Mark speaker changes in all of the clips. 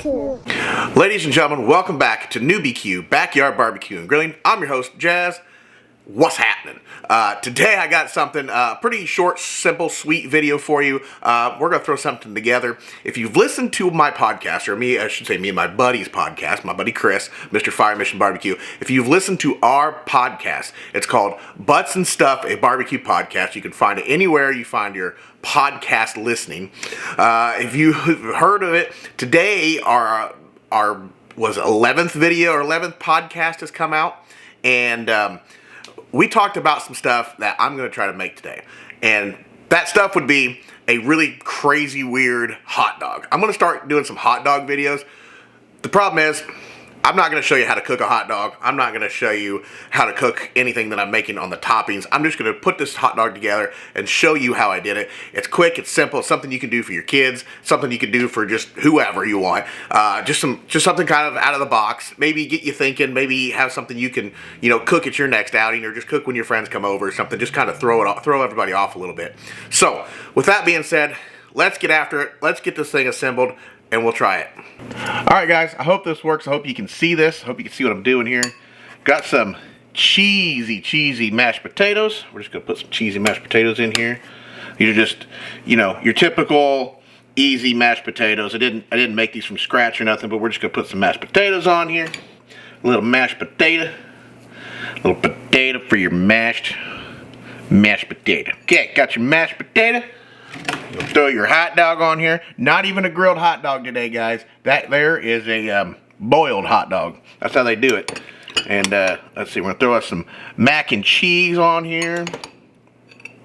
Speaker 1: barbecue.
Speaker 2: Ladies and gentlemen, welcome back to New BQ, Backyard Barbecue and Grilling. I'm your host, Jazz. What's happening? Today I got something, pretty short, simple, sweet video for you. We're going to throw something together. If you've listened to my podcast, or me, I should say me and my buddy's podcast, my buddy Chris, Mr. Fire Mission Barbecue. If you've listened to our podcast, it's called Butts and Stuff, a barbecue podcast. You can find it anywhere you find your podcast listening. If you've heard of it, today our 11th video or 11th podcast has come out, and we talked about some stuff that I'm going to try to make today. And that stuff would be a really crazy, weird hot dog. I'm going to start doing some hot dog videos. The problem is, I'm not going to show you how to cook a hot dog. I'm not going to show you how to cook anything that I'm making on the toppings. I'm just going to put this hot dog together and show you how I did it. It's quick, it's simple, it's something you can do for your kids, something you can do for just whoever you want. Just something kind of out of the box. Maybe get you thinking, maybe have something you can, cook at your next outing, or just cook when your friends come over or something. Just kind of throw everybody off a little bit. So, with that being said, let's get after it. Let's get this thing assembled, and we'll try it. Alright guys, I hope this works. I hope you can see this. I hope you can see what I'm doing here. Got some cheesy mashed potatoes. We're just going to put some cheesy mashed potatoes in here. These are just, your typical easy mashed potatoes. I didn't make these from scratch or nothing, but we're just going to put some mashed potatoes on here. A little mashed potato. A little potato for your mashed potato. Okay, got your mashed potato. You'll throw your hot dog on here. Not even a grilled hot dog today, guys. That there is a boiled hot dog. That's how they do it. And let's see, we're gonna throw us some mac and cheese on here.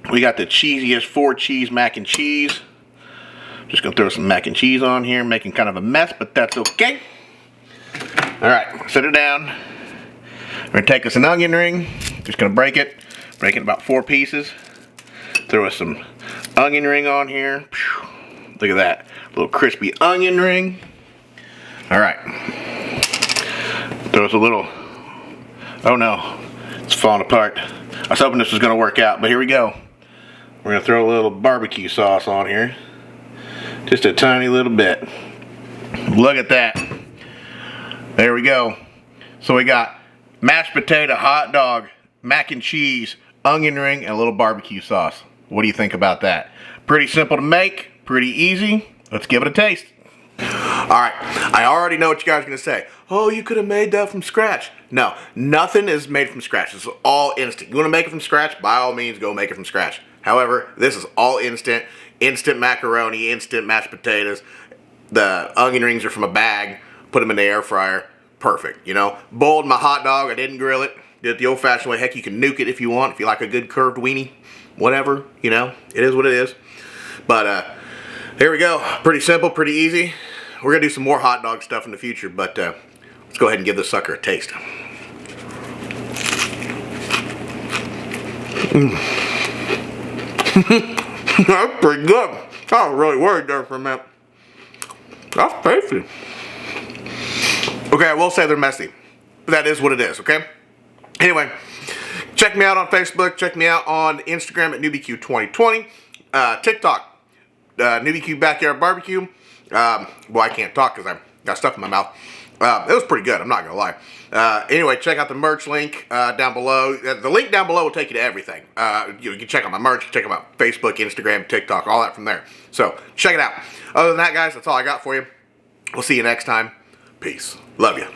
Speaker 2: We got the cheesiest 4-cheese mac and cheese. Just gonna throw some mac and cheese on here, making kind of a mess, but that's okay. All right, set it down. We're gonna take us an onion ring. Just gonna break it about 4 pieces. Throw us some onion ring on here. Look at that. Little crispy onion ring. Alright. Throw us a little... Oh no. It's falling apart. I was hoping this was going to work out, but here we go. We're going to throw a little barbecue sauce on here. Just a tiny little bit. Look at that. There we go. So we got mashed potato, hot dog, mac and cheese, onion ring, and a little barbecue sauce. What do you think about that? Pretty simple to make, pretty easy. Let's give it a taste. Alright, I already know what you guys are going to say. Oh, you could have made that from scratch. No, nothing is made from scratch. This is all instant. You want to make it from scratch? By all means, go make it from scratch. However, this is all instant. Instant macaroni, instant mashed potatoes. The onion rings are from a bag. Put them in the air fryer. Perfect, Boiled my hot dog. I didn't grill it. Did it the old-fashioned way. Heck, you can nuke it if you want. If you like a good curved weenie. Whatever, it is what it is. But here we go. Pretty simple, pretty easy. We're going to do some more hot dog stuff in the future, but let's go ahead and give this sucker a taste. That's pretty good. I was really worried there for a minute. That's tasty. Okay, I will say they're messy, but that is what it is, okay? Anyway, check me out on Facebook. Check me out on Instagram at NewBQ2020. TikTok, NewBQ Backyard Barbecue. Well, I can't talk because I've got stuff in my mouth. It was pretty good, I'm not going to lie. Anyway, check out the merch link down below. The link down below will take you to everything. You can check out my merch, check out my Facebook, Instagram, TikTok, all that from there. So, check it out. Other than that, guys, that's all I got for you. We'll see you next time. Peace. Love you.